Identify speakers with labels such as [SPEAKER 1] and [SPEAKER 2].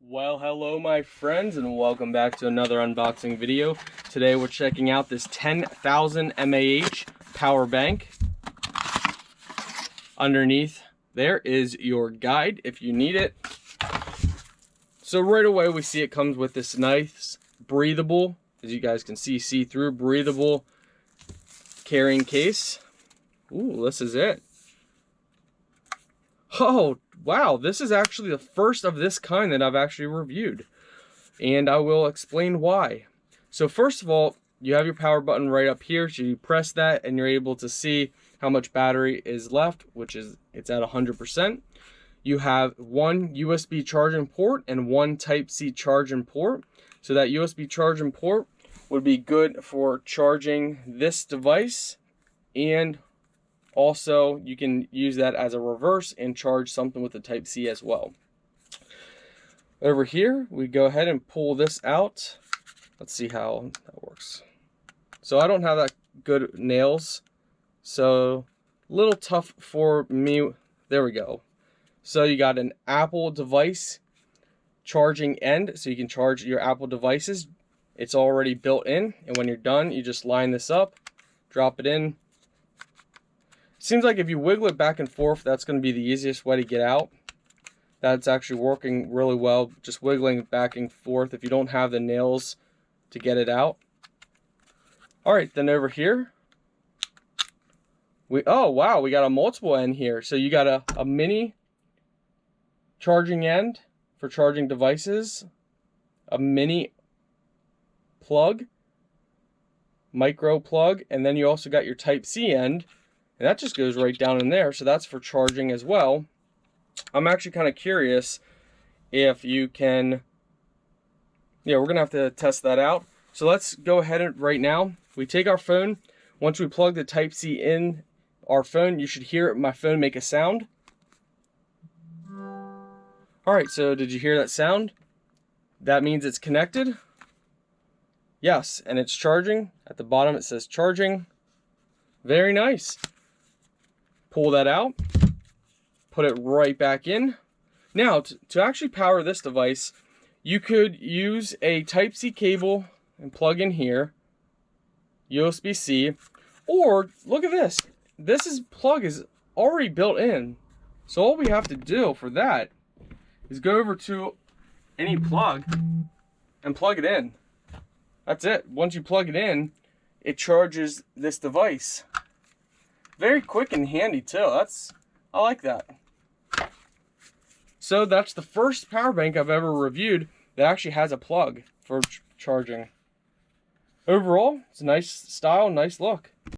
[SPEAKER 1] Well, hello my friends, and welcome back to another unboxing video. Today we're checking out this 10,000 mAh power bank. Underneath there is your guide if you need it. So right away we see it comes with this nice breathable, as you guys can see-through breathable carrying case. Ooh, this is it. Oh, wow, this is actually the first of this kind that I've actually reviewed, and I will explain why. So first of all, you have your power button right up here, so you press that and you're able to see how much battery is left, which is it's at 100%. You have one USB charging port and one Type-C charging port. So that USB charging port would be good for charging this device, and also you can use that as a reverse and charge something with the Type-C as well. Over here we go ahead and pull this out. Let's see how that works. So I don't have that good nails, so a little tough for me. There we go. So you got an Apple device charging end, so you can charge your Apple devices. It's already built in, and when you're done you just line this up, drop it in. Seems like if you wiggle it back and forth, that's going to be the easiest way to get out. That's actually working really well, just wiggling it back and forth if you don't have the nails to get it out. Alright, then over here, oh wow, we got a multiple end here. So you got a mini charging end for charging devices, a mini plug, micro plug, and then you also got your Type-C end. And that just goes right down in there, so that's for charging as well. I'm actually kind of curious if you can, yeah, we're gonna have to test that out. So let's go ahead and right now, we take our phone. Once we plug the Type-C in our phone, you should hear my phone make a sound. All right, so did you hear that sound? That means it's connected. Yes, and it's charging. At the bottom it says charging. Very nice. Pull that out, put it right back in. Now, to actually power this device, you could use a Type-C cable and plug in here, USB-C, or look at this. This plug is already built in. So all we have to do for that is go over to any plug and plug it in. That's it. Once you plug it in, it charges this device. Very quick and handy too. I like that. So that's the first power bank I've ever reviewed that actually has a plug for charging. Overall, it's a nice style, nice look.